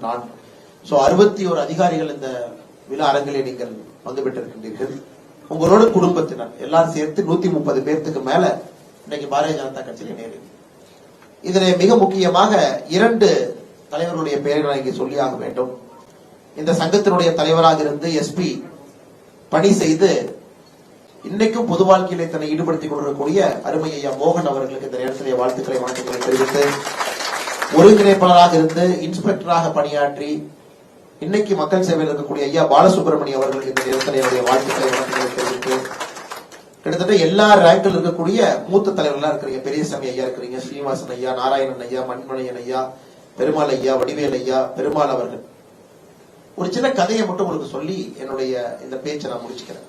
நான் 61 அதிகாரிகள் இந்த விழா அரங்கிலே நீங்கள் வந்து விட்டிருக்கின்றீர்கள். உங்களோட குடும்பத்தினர் எல்லாரும் சேர்த்து 130 பேர்த்துக்கு மேல இன்னைக்கு பாரதிய ஜனதா கட்சியில நேரு. இதில் மிக முக்கியமாக 2 தலைவர்களுடைய பெயர்களை இங்கே சொல்லியாக வேண்டும். இந்த சங்கத்தினுடைய தலைவராக இருந்து எஸ்பி பணி செய்து இன்னைக்கும் பொது வாழ்க்கையிலே தன்னை ஈடுபடுத்திக் கொண்டிருக்கக்கூடிய அருமை ஐயா மோகன் அவர்களுக்கு இந்த நேரத்திலே வாழ்த்துக்களை வணக்கங்களை தெரிவித்து, ஒருங்கிணைப்பாளராக இருந்து இன்ஸ்பெக்டராக பணியாற்றி இன்னைக்கு மக்கள் சேவையில் இருக்கக்கூடிய ஐயா பாலசுப்ரமணியம் அவர்களுக்கு இந்த நேரத்தில் என்னுடைய வாழ்த்துக்களை வணக்கங்களை தெரிவித்து, கிட்டத்தட்ட எல்லா ரேங்கில் இருக்கக்கூடிய மூத்த தலைவர்களா இருக்கிறீங்க. பெரியசாமி ஐயா இருக்கிறீங்க, ஸ்ரீனிவாசன் ஐயா, நாராயணன் ஐயா, மண்மணியன் ஐயா, பெருமாள் ஐயா, வடிவேல் ஐயா, பெருமாள் அவர்கள். ஒரு சின்ன கதையை மட்டும் உங்களுக்கு சொல்லி என்னுடைய இந்த பேச்சை நான் முடிச்சுக்கிறேன்.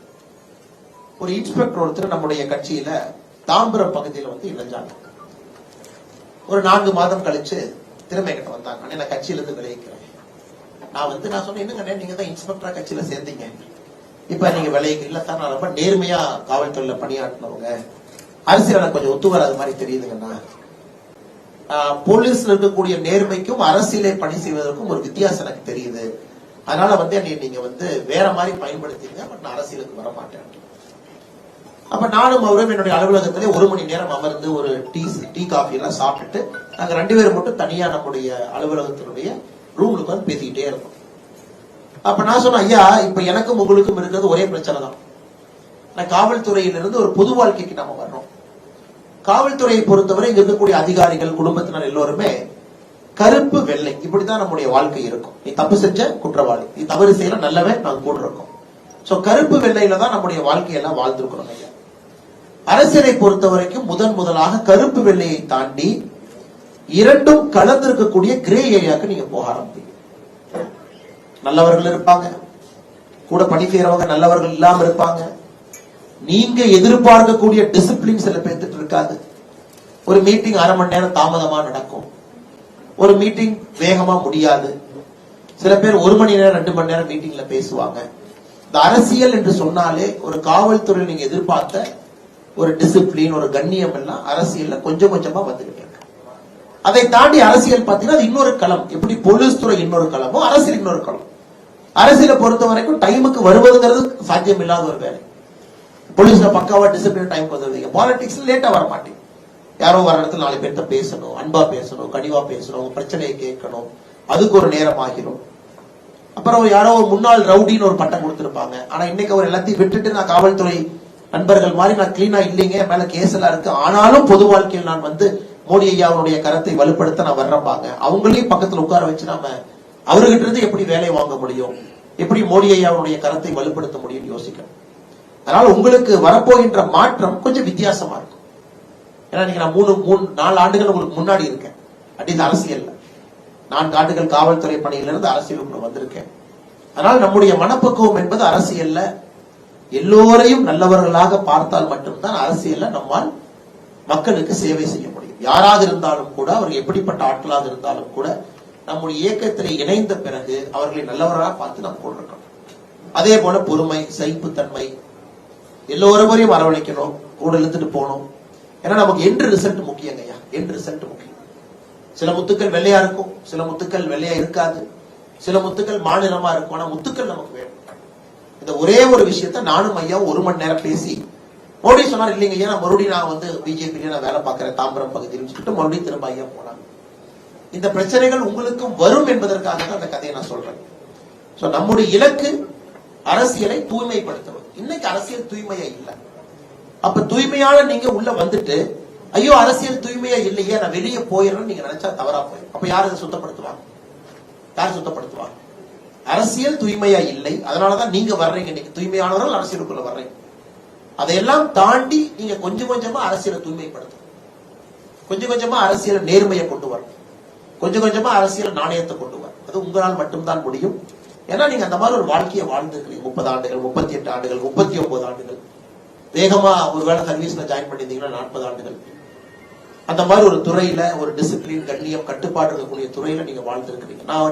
ஒரு இன்ஸ்பெக்டர் ஒருத்தர் நம்முடைய கட்சியில தாம்பரம் பகுதியில் வந்து இணைஞ்சாங்க. ஒரு 4 மாதம் கழிச்சு திறமை கிட்ட வந்தாங்க. நான் கட்சியில இருந்து விளைவிக்கிறேன். நான் சொன்னேன், என்னங்க நீங்க தான் இன்ஸ்பெக்டரா கட்சியில சேர்ந்தீங்க, இப்ப நீங்க விளைவிக்க இல்ல சார், நான் ரொம்ப நேர்மையா காவல்துறையில பணியாற்றினவங்க, அரசியல் எனக்கு கொஞ்சம் ஒத்து வராது மாதிரி தெரியுதுங்கன்னா, போலீஸ்ல இருக்கக்கூடிய நேர்மைக்கும் அரசியலை பணி செய்வதற்கும் ஒரு வித்தியாசம் எனக்கு தெரியுது. அதனால நீங்க வேற மாதிரி பயன்படுத்திங்க, பட் நான் அரசியலுக்கு வர மாட்டேன். அப்ப நானும் அவரும் என்னுடைய அலுவலகத்திலே 1 மணி நேரம் அமர்ந்து ஒரு டீ காஃபி எல்லாம் சாப்பிட்டுட்டு நாங்க 2 பேரும் மட்டும் தனியா நம்முடைய அலுவலகத்தினுடைய ரூமுக்கு வந்து பேசிக்கிட்டே இருக்கோம். அப்ப நான் சொன்னேன், ஐயா இப்ப எனக்கும் உங்களுக்கும் இருக்கிறது ஒரே பிரச்சனை தான். நான் காவல்துறையிலிருந்து ஒரு பொது வாழ்க்கைக்கு நம்ம வர்றோம். காவல்துறையை பொறுத்தவரை இங்க இருக்கக்கூடிய அதிகாரிகள் குடும்பத்தினர் எல்லோருமே கருப்பு வெள்ளை இப்படித்தான் நம்முடைய வாழ்க்கை இருக்கும். நீ தப்பு செஞ்ச குற்றவாளி, நீ தவறு செய்யல நல்லவன், நாங்க கூட இருக்கோம். சோ கருப்பு வெள்ளையில தான் நம்முடைய வாழ்க்கையெல்லாம் வாழ்ந்திருக்கிறோம். ஐயா அரசியலை பொறுத்த வரைக்கும் முதலாக கருப்பு வெள்ளையை தாண்டி 2ம் கலந்திருக்கக்கூடிய கிரே ஏரியாவுக்கு நீங்க போக ஆரம்பிங்க. நல்லவர்கள் இருப்பாங்க, கூட பணி செய்யறவங்க நல்லவர்கள் இல்லாம இருப்பாங்க. நீங்க எதிர்பார்க்கக்கூடிய டிசிப்ளின் சில பேர்த்துட்டு இருக்காது. ஒரு மீட்டிங் 1/2 மணி நேரம் தாமதமா நடக்கும், ஒரு மீட்டிங் வேகமா முடியாது. சில பேர் 1 மணி நேரம் 2 மணி நேரம் மீட்டிங்ல பேசுவாங்க. இந்த அரசியல் என்று சொன்னாலே ஒரு காவல்துறை நீங்க எதிர்பார்த்த ஒரு டிசிப்ளின், ஒரு கண்ணியம் எல்லாம் அரசியல்ல கொஞ்சம் கொஞ்சமா வந்துகிட்டு இருக்கு. அதை தாண்டி அரசியல் பாத்தீங்கன்னா அது இன்னொரு களம். எப்படி போலீஸ் துறை இன்னொரு களமோ அரசியல் இன்னொரு களம். அரசியலை பொறுத்த வரைக்கும் டைமுக்கு வருவதுங்கிறது சாத்தியம் இல்லாத ஒரு வேலை. போலீஸ்ல பக்காவா டிசிப்ளின் டைம் வந்துருவீங்க. பாலிடிக்ஸ்ல லேட்டா வர மாட்டீங்க. யாரோ வர இடத்துல 4 பேர்த்த பேசணும், அன்பா பேசணும், கனிவா பேசணும், பிரச்சனையை கேட்கணும், அதுக்கு ஒரு நேரம் ஆகிரும். அப்புறம் யாரோ முன்னாள் ரவுடின்னு ஒரு பட்டம் கொடுத்திருப்பாங்க. ஆனா இன்னைக்கு அவர் எல்லாத்தையும் விட்டுட்டு நான் காவல்துறை நண்பர்கள் மாதிரி நான் கிளீனா இல்லைங்க, மேல கேஸ் எல்லாம் இருக்கு, ஆனாலும் பொது வாழ்க்கையில் நான் மோடி ஐயாவுடைய கரத்தை வலுப்படுத்த நான் வர்றப்பாங்க. அவங்களையும் பக்கத்துல உட்கார வச்சு நாம அவர்கிட்ட இருந்து எப்படி வேலையை வாங்க முடியும், எப்படி மோடி ஐயாவுடைய கரத்தை வலுப்படுத்த முடியும் யோசிக்கணும். அதனால உங்களுக்கு வரப்போகின்ற மாற்றம் கொஞ்சம் வித்தியாசமா இருக்கும். ஏன்னா நீங்க நான் 4 ஆண்டுகள் உங்களுக்கு முன்னாடி இருக்கேன். இந்த அரசியல்ல 4 ஆண்டுகள் காவல்துறை பணியிலிருந்து அரசியலுக்குள்ள வந்திருக்கேன். அதனால நம்முடைய மனப்பக்குவம் என்பது அரசியல்ல எல்லோரையும் நல்லவர்களாக பார்த்தால் மட்டும்தான் அரசியல்ல நம்மால் மக்களுக்கு சேவை செய்ய முடியும். யாராக இருந்தாலும் கூட, அவர்கள் எப்படிப்பட்ட ஆட்களாக இருந்தாலும் கூட, நம்முடைய இயக்கத்தில் இணைந்த பிறகு அவர்களை நல்லவர்களாக பார்த்து நாம் கொண்டிருக்கணும். அதே போல பொறுமை, சகிப்புத்தன்மை, எல்லோரையும் அரவணைக்கணும், கூட இழுத்துட்டு போகணும். ஏன்னா நமக்கு எண்ட் ரிசல்ட் முக்கியங்க ஐயா, எண்ட் ரிசல்ட் முக்கியம். சில முத்துக்கள் வெள்ளையா இருக்கும், சில முத்துக்கள் வெள்ளையா இருக்காது, சில முத்துக்கள் மாநிலமா இருக்கும். ஆனா முத்துக்கள் நமக்கு வேணும். இந்த ஒரே ஒரு விஷயத்த நானும் ஐயா 1 மணி நேரம் பேசி, மோடி சொன்னார் இல்லைங்க ஐயா நான் மறுபடியும் நான் பிஜேபி நான் வேலை பார்க்கிறேன் தாம்பரம் பகுதியில் சொல்லிட்டு மறுபடியும் திரும்ப ஐயா போனாங்க. இந்த பிரச்சனைகள் உங்களுக்கும் வரும் என்பதற்காக தான் அந்த கதையை நான் சொல்றேன். நம்முடைய இலக்கு அரசியலை தூய்மைப்படுத்துவது. இன்னைக்கு அரசியல் தூய்மையா இல்லை. அப்ப தூய்மையான நீங்க உள்ள வந்துட்டு ஐயோ அரசியல் தூய்மையா இல்லையே நான் வெளியே போயிடறேன்னு நீங்க நினைச்சா தவறா போயிடும். அப்ப யார் அதை சுத்தப்படுத்துவாங்க? யார் சுத்தப்படுத்துவாங்க? அரசியல் தூய்மையா இல்லை. அதனாலதான் நீங்க வர்றீங்க, இன்னைக்கு தூய்மையானவர்கள் அரசியலுக்குள்ள வர்றீங்க. அதையெல்லாம் தாண்டி நீங்க கொஞ்சம் கொஞ்சமா அரசியலை தூய்மைப்படுத்தணும், கொஞ்சம் கொஞ்சமா அரசியல நேர்மையை கொண்டு வரணும், கொஞ்சம் கொஞ்சமா அரசியல் நாணயத்தை கொண்டு வரணும். அது உங்களால் மட்டும்தான் முடியும். ஏன்னா நீங்க அந்த மாதிரி ஒரு வாழ்க்கையை வாழ்ந்துருக்கீங்க. 30 ஆண்டுகள், 38 ஆண்டுகள், 39 ஆண்டுகள். வேகமா ஒருவேளை சர்வீஸ்ல ஜாயின் பண்ணிருந்தீங்கன்னா 40 ஆண்டுகள். அந்த மாதிரி ஒரு துறையில ஒரு டிசிப்ளின், கண்ணியம், கட்டுப்பாடு இருக்கக்கூடிய துறையில நீங்க வாழ்ந்துருக்கீங்க. நான்